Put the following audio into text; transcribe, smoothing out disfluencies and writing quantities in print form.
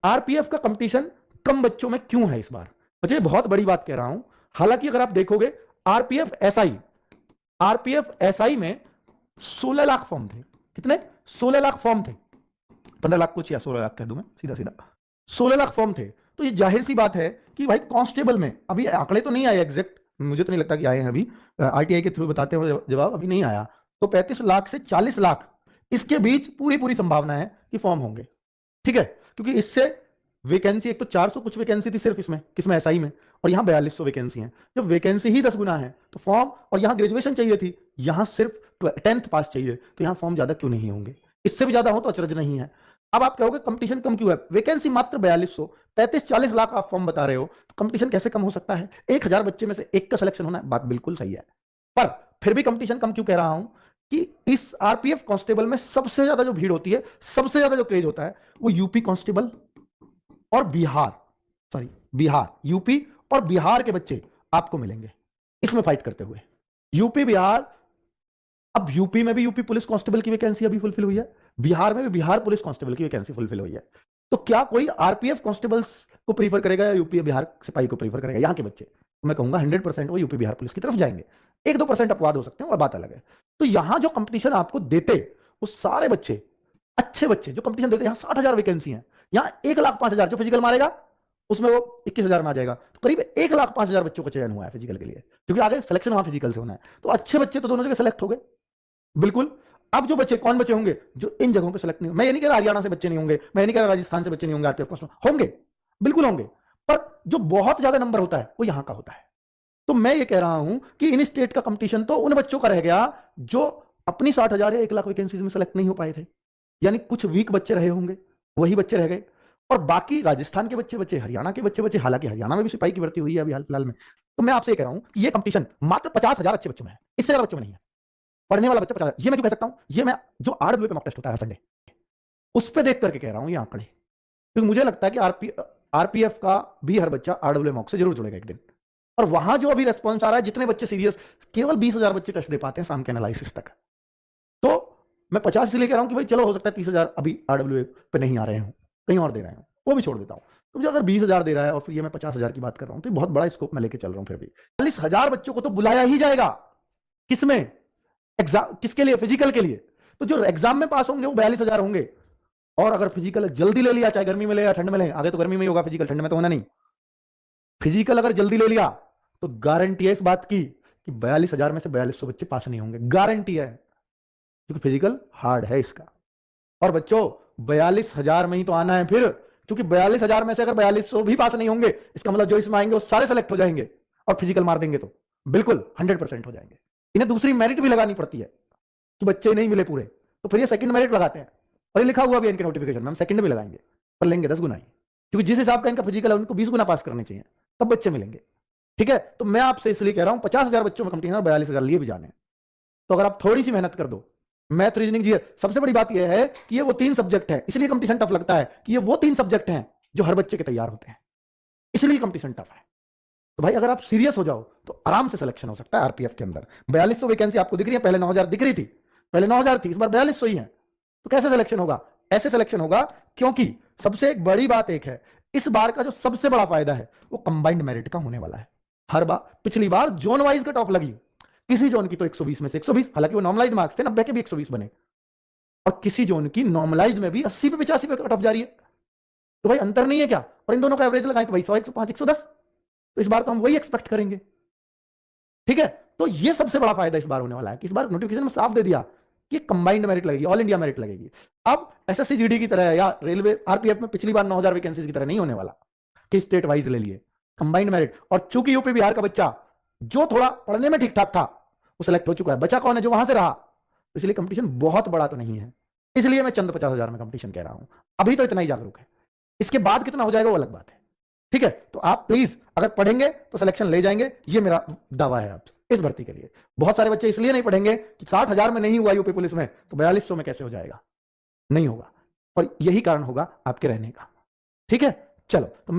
RPF का competition कम बच्चों में क्यों है इस बार? मुझे बहुत बड़ी बात कह रहा हूं। हालांकि अगर आप देखोगे आरपीएफ एसआई में 16 लाख फॉर्म थे। कितने? 16 लाख फॉर्म थे। 15 लाख कुछ या 16 लाख कह दूं मैं सीधा सीधा। 16 लाख फॉर्म थे। तो ये जाहिर सी बात है कि भाई कांस्टेबल में अभी आंकड़े तो नहीं आए एग्जैक्ट, मुझे तो नहीं लगता कि आए हैं अभी, आरटीआई के थ्रू बताते हो जवाब अभी नहीं आया। तो 35 लाख से 40 लाख इसके बीच पूरी पूरी संभावना है कि फॉर्म होंगे। ठीक है, क्योंकि इससे वैकेंसी, एक तो 400 कुछ वैकेंसी थी सिर्फ इसमें, किसमें? एसआई में, और यहां 4200 वैकेंसी है। जब वैकेंसी ही 10 गुना है तो फॉर्म, और यहां ग्रेजुएशन चाहिए थी, यहां सिर्फ 10th पास चाहिए, तो यहां फॉर्म ज्यादा क्यों नहीं होंगे? इससे भी ज्यादा हो तो अचरज नहीं है। अब आप कहोगे कंपटीशन कम क्यों है? वैकेंसी मात्र 4200, 35-40 लाख आप फॉर्म बता रहे हो, तो कंपटीशन कैसे कम हो सकता है? 1000 बच्चे में से एक का सिलेक्शन होना है, बात बिल्कुल सही है। पर फिर भी कंपटीशन कम क्यों कह रहा हूं? कि इस आरपीएफ कांस्टेबल में सबसे ज्यादा जो भीड़ होती है, सबसे ज्यादा जो क्रेज होता है, वो यूपी कांस्टेबल और बिहार, यूपी और बिहार के बच्चे आपको मिलेंगे इसमें फाइट करते हुए। यूपी बिहार, अब यूपी में भी यूपी पुलिस कांस्टेबल की वैकेंसी अभी फुलफिल हुई है, बिहार में भी बिहार पुलिस कांस्टेबल की वैकेंसी फुलफिल हुई है। तो क्या कोई आरपीएफ कांस्टेबल्स को प्रीफर करेगा या यूपी बिहार सिपाही को प्रीफर करेगा? यहाँ के बच्चे तो मैं कहूंगा 100% वो यूपी बिहार पुलिस की तरफ जाएंगे। 1-2% अपवाद हो सकते हैं और बात अलग है। तो यहां जो कंपटीशन आपको देते, वो सारे बच्चे, अच्छे बच्चे जो कंपटीशन देते, यहां 60,000 वैकेंसी है, यहां 1,05,000 जो फिजिकल मारेगा उसमें वो 21,000 में आ जाएगा। तो करीब 1,05,000 बच्चों का चयन हुआ है फिजिकल के लिए, क्योंकि आगे सिलेक्शन वहां फिजिकल से होना है। तो अच्छे बच्चे तो दोनों जगह सेलेक्ट हो गए, बिल्कुल। अब जो बच्चे, कौन बच्चे होंगे जो इन जगहों पे सेलेक्ट नहीं, मैं ये नहीं कह रहा हरियाणा से बच्चे नहीं होंगे, मैं ये नहीं कह रहा राजस्थान से बच्चे नहीं होंगे, आरपीएफ होंगे, बिल्कुल होंगे, पर जो बहुत ज्यादा नंबर होता है वो यहां का होता है। तो मैं ये कह रहा हूं कि इन स्टेट का कंपटीशन तो उन बच्चों का रह गया जो अपनी 60,000 या 1 लाख वैकेंसीज में सेलेक्ट नहीं हो पाए थे, यानी कुछ वीक बच्चे रहे होंगे, वही बच्चे रह गए। और बाकी राजस्थान के बच्चे बचे, हरियाणा के बच्चे बचे, हालांकि हरियाणा में भी सिपाही की भर्ती हुई है अभी हाल फिलहाल में। तो मैं आपसे कह रहा हूं कि ये कंपटीशन मात्र 50,000 अच्छे बच्चों में है, इससे ज्यादा बच्चों में नहीं है। पढ़ने वाला बच्चा 50,000, ये मैं क्यों कह सकता हूं? ये मैं जो आरडब्ल्यू पे मॉक टेस्ट होता है संडे, उस पर देख करके कह रहा हूं ये आंकड़े, क्योंकि मुझे लगता है कि आरपीएफ का भी हर बच्चा आरडब्ल्यू मॉक से जरूर जुड़ेगा एक दिन। और वहां जो अभी रेस्पॉन्स आ रहा है, जितने बच्चे सीरियस, केवल 20,000 बच्चे टेस्ट दे पाते हैं शाम के एनालिसिस तक। तो मैं 50 इसलिए कह रहा हूं कि भाई चलो हो सकता है 30,000 अभी आरडब्ल्यू पे नहीं आ रहे हो, कहीं और दे रहे हो, वो भी छोड़ देता हूं। तो मुझे अगर 20,000 दे रहा है और फिर ये मैं 50,000 की बात कर रहा हूं, तो बहुत बड़ा स्कोप में लेके चल रहा हूं। फिर भी 40,000 बच्चों को तो बुलाया ही जाएगा, किसमें? एग्जाम, किसके लिए? फिजिकल के लिए। तो जो एग्जाम में पास होंगे वो 42,000 होंगे। और अगर फिजिकल जल्दी ले लिया, चाहे गर्मी में ले या ठंड में ले, आगे तो गर्मी में ही होगा फिजिकल, ठंड में तो होना नहीं, फिजिकल अगर जल्दी ले लिया तो गारंटी है इस बात की कि 42,000 में से 4200 बच्चे पास नहीं होंगे, गारंटी है, क्योंकि फिजिकल हार्ड है इसका। और बच्चों 42,000 में ही तो आना है फिर, क्योंकि 42,000 में से अगर 4200 भी पास नहीं होंगे, इसका मतलब जो इसमें आएंगे वो सारे सेलेक्ट हो जाएंगे, और फिजिकल मार देंगे तो बिल्कुल 100% हो जाएंगे। इन्हें दूसरी मेरिट भी लगानी पड़ती है कि बच्चे नहीं मिले पूरे, तो फिर ये सेकंड मेरिट लगाते हैं, और ये लिखा हुआ भी इनके नोटिफिकेशन में, हम सेकंड भी लगाएंगे, पर लेंगे 10 गुना ही, क्योंकि जिस हिसाब का इनका फिजिकल है उनको 20 गुना पास करने चाहिए, तब बच्चे मिलेंगे। ठीक है, तो मैं आपसे इसलिए कह रहा हूं 50,000 बच्चों में कंपटीशन, 42,000 लिए भी जाने हैं। तो अगर आप थोड़ी सी मेहनत कर दो, मैथ, रीजनिंग, जी, सबसे बड़ी बात यह है कि ये वो 3 सब्जेक्ट है, इसलिए कंपटीशन टफ लगता है कि ये वो 3 सब्जेक्ट हैं जो हर बच्चे के तैयार होते हैं, इसलिए कंपटीशन टफ है। तो भाई अगर आप सीरियस हो जाओ तो आराम से सिलेक्शन हो सकता है आरपीएफ के अंदर। 4200 वैकेंसी आपको दिख रही है, पहले 9,000 दिख रही थी, पहले 9,000 थी, इस बार 4200 ही है। तो कैसे सिलेक्शन होगा? ऐसे सिलेक्शन होगा, क्योंकि सबसे एक बड़ी बात एक है, इस बार का जो सबसे बड़ा फायदा है वो कंबाइंड मेरिट का होने वाला है। हर बार, पिछली बार जोन वाइज कट ऑफ लगी, किसी जोन की तो 120 में से 120, हालांकि वो नॉर्मलाइज्ड मार्क्स थे, 90 के भी 120 बने, और किसी जोन की नॉर्मलाइज्ड में भी 80 पे 85 पे कट ऑफ जा रही है। तो भाई अंतर नहीं है क्या? और इन दोनों का एवरेज लगाएं तो भाई 100, 105, 110, तो इस बार तो हम वही एक्सपेक्ट करेंगे। ठीक है, तो ये सबसे बड़ा फायदा इस बार होने वाला है कि इस बार नोटिफिकेशन में साफ दे दिया कि कंबाइंड मेरिट लगेगी, ऑल इंडिया मेरिट लगेगी। अब एसएससी जीडी की तरह या रेलवे आरपीएफ में पिछली बार 9,000 वैकेंसी की तरह नहीं होने वाला कि स्टेट वाइज ले लिए, कंबाइंड मेरिट। और चूंकि यूपी बिहार का बच्चा जो थोड़ा पढ़ने में ठीक ठाक था वो सिलेक्ट हो चुका है, बचा कौन है? जो वहां से रहा। तो इसलिए कंपटीशन बहुत बड़ा तो नहीं है, इसलिए मैं चंद 50,000 में कंपटीशन कह रहा हूं, अभी तो इतना ही जागरूक है, इसके बाद कितना हो जाएगा वो अलग बात है। ठीक है, तो आप प्लीज अगर पढ़ेंगे तो सिलेक्शन ले जाएंगे, ये मेरा दावा है आपसे इस भर्ती के लिए। बहुत सारे बच्चे इसलिए नहीं पढ़ेंगे कि 60,000 में नहीं हुआ यूपी पुलिस में तो 4200 में कैसे हो जाएगा, नहीं होगा, और यही कारण होगा आपके रहने का। ठीक है, चलो तो